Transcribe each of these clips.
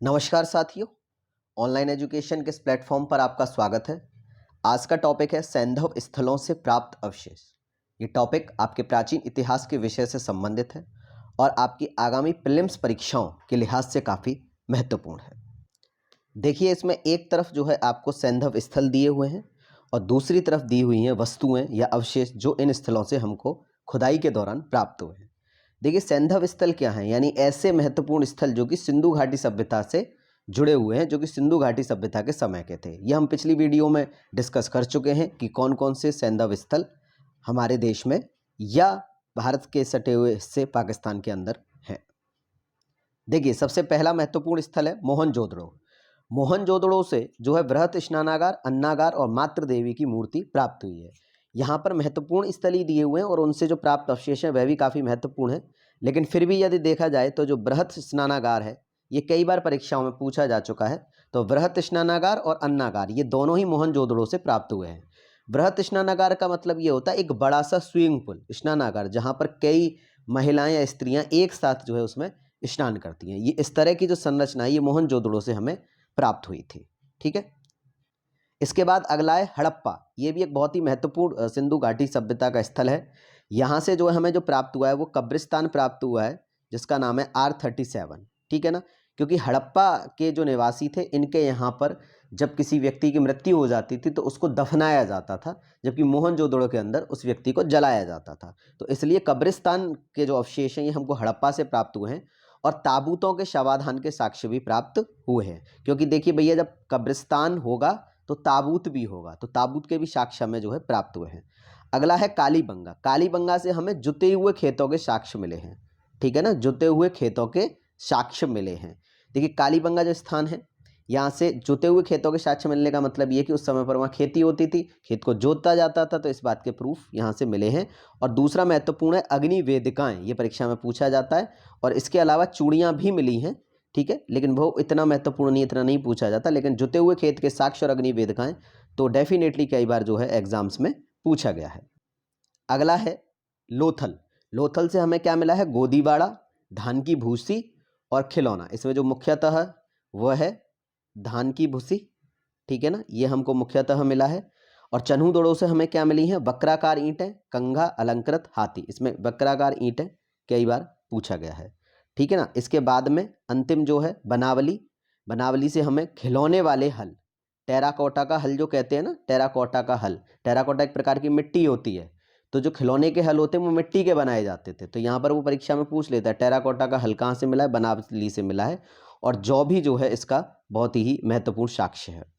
नमस्कार साथियों, online education के इस प्लेटफॉर्म पर आपका स्वागत है। आज का टॉपिक है सैंधव स्थलों से प्राप्त अवशेष। ये टॉपिक आपके प्राचीन इतिहास के विषय से संबंधित है और आपकी आगामी प्रीलिम्स परीक्षाओं के लिहाज से काफ़ी महत्वपूर्ण है। देखिए, इसमें एक तरफ जो है आपको सैंधव स्थल दिए हुए हैं और दूसरी तरफ दी हुई हैं वस्तुएं या अवशेष जो इन स्थलों से हमको खुदाई के दौरान प्राप्त हुए हैं। देखिए, सैंधव स्थल क्या हैं? यानी ऐसे महत्वपूर्ण स्थल जो कि सिंधु घाटी सभ्यता से जुड़े हुए हैं, जो कि सिंधु घाटी सभ्यता के समय के थे। ये हम पिछली वीडियो में डिस्कस कर चुके हैं कि कौन कौन से सैंधव स्थल हमारे देश में या भारत के सटे हुए हिस्से पाकिस्तान के अंदर हैं। देखिए, सबसे पहला महत्वपूर्ण स्थल है मोहनजोदड़ो। मोहनजोदड़ो से जो है बृहत स्नानागार, अन्नागार और मातृ देवी की मूर्ति प्राप्त हुई है। यहाँ पर महत्वपूर्ण स्थल ही दिए हुए हैं और उनसे जो प्राप्त अवशेष हैं वह भी काफ़ी महत्वपूर्ण है। लेकिन फिर भी यदि देखा जाए तो जो बृहत स्नानागार है, ये कई बार परीक्षाओं में पूछा जा चुका है। तो बृहत स्नानागार और अन्नागार ये दोनों ही मोहनजोदड़ो से प्राप्त हुए हैं। बृहत स्नानागार का मतलब ये होता है एक बड़ा सा स्विमिंग पूल, स्नानागार, जहाँ पर कई महिलाएं या स्त्रियां एक साथ जो है उसमें स्नान करती हैं। ये इस तरह की जो संरचना है ये मोहनजोदड़ो से हमें प्राप्त हुई थी। ठीक है। इसके बाद अगला है हड़प्पा। ये भी एक बहुत ही महत्वपूर्ण सिंधु घाटी सभ्यता का स्थल है। यहाँ से जो हमें जो प्राप्त हुआ है वो कब्रिस्तान प्राप्त हुआ है जिसका नाम है R37। ठीक है ना, क्योंकि हड़प्पा के जो निवासी थे इनके यहाँ पर जब किसी व्यक्ति की मृत्यु हो जाती थी तो उसको दफनाया जाता था, जबकि मोहनजोदड़ो के अंदर उस व्यक्ति को जलाया जाता था। तो इसलिए कब्रिस्तान के जो अवशेष हैं ये हमको हड़प्पा से प्राप्त हुए हैं और ताबूतों के शवाधान के साक्ष्य भी प्राप्त हुए हैं। क्योंकि देखिए भैया, जब कब्रिस्तान होगा तो ताबूत भी होगा, तो ताबूत के भी साक्ष्य हमें जो है प्राप्त हुए हैं। अगला है कालीबंगा। कालीबंगा से हमें जुते हुए खेतों के साक्ष्य मिले हैं। ठीक है ना, जुते हुए खेतों के साक्ष्य मिले हैं। देखिए, कालीबंगा जो स्थान है, यहाँ से जुते हुए खेतों के साक्ष्य मिलने का मतलब ये कि उस समय पर वहाँ खेती होती थी, खेत को जोता जाता था, तो इस बात के प्रूफ यहाँ से मिले हैं। और दूसरा महत्वपूर्ण है अग्नि वेदिकाएँ। ये परीक्षा में पूछा जाता है और इसके अलावा चूड़ियाँ भी मिली हैं। ठीक है, लेकिन वो इतना महत्वपूर्ण नहीं, इतना नहीं पूछा जाता। लेकिन जुते हुए खेत के साक्ष्य और अग्नि वेदिकाएँ तो डेफिनेटली कई बार जो है एग्जाम्स में पूछा गया है। अगला है लोथल। लोथल से हमें क्या मिला है? गोदीबाड़ा, धान की भूसी और खिलौना। इसमें जो मुख्यतः है वह है धान की भूसी। ठीक है ना, ये हमको मुख्यतः मिला है। और चन्हूदड़ों से हमें क्या मिली हैं? वक्राकार ईंटें, कंघा, अलंकृत हाथी। इसमें वक्राकार ईंटें कई बार पूछा गया है। ठीक है ना। इसके बाद में अंतिम जो है बनावली। बनावली से हमें खिलौने वाले हल, टेराकोटा का हल जो कहते हैं ना, टेराकोटा का हल। टेराकोटा एक प्रकार की मिट्टी होती है, तो जो खिलौने के हल होते हैं वो मिट्टी के बनाए जाते थे। तो यहाँ पर वो परीक्षा में पूछ लेता है टेराकोटा का हल कहाँ से मिला है? बनावली से मिला है। और जौ भी जो है इसका बहुत ही महत्वपूर्ण साक्ष्य है।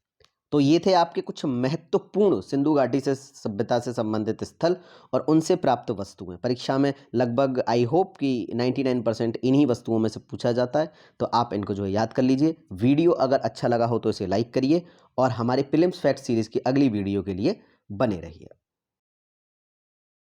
तो ये थे आपके कुछ महत्वपूर्ण सिंधु घाटी से सभ्यता से संबंधित स्थल और उनसे प्राप्त वस्तुएं। परीक्षा में लगभग आई होप कि 99% इन्हीं वस्तुओं में से पूछा जाता है, तो आप इनको जो है याद कर लीजिए। वीडियो अगर अच्छा लगा हो तो इसे लाइक करिए और हमारे प्रीलिम्स फैक्ट सीरीज़ की अगली वीडियो के लिए बने रहिए।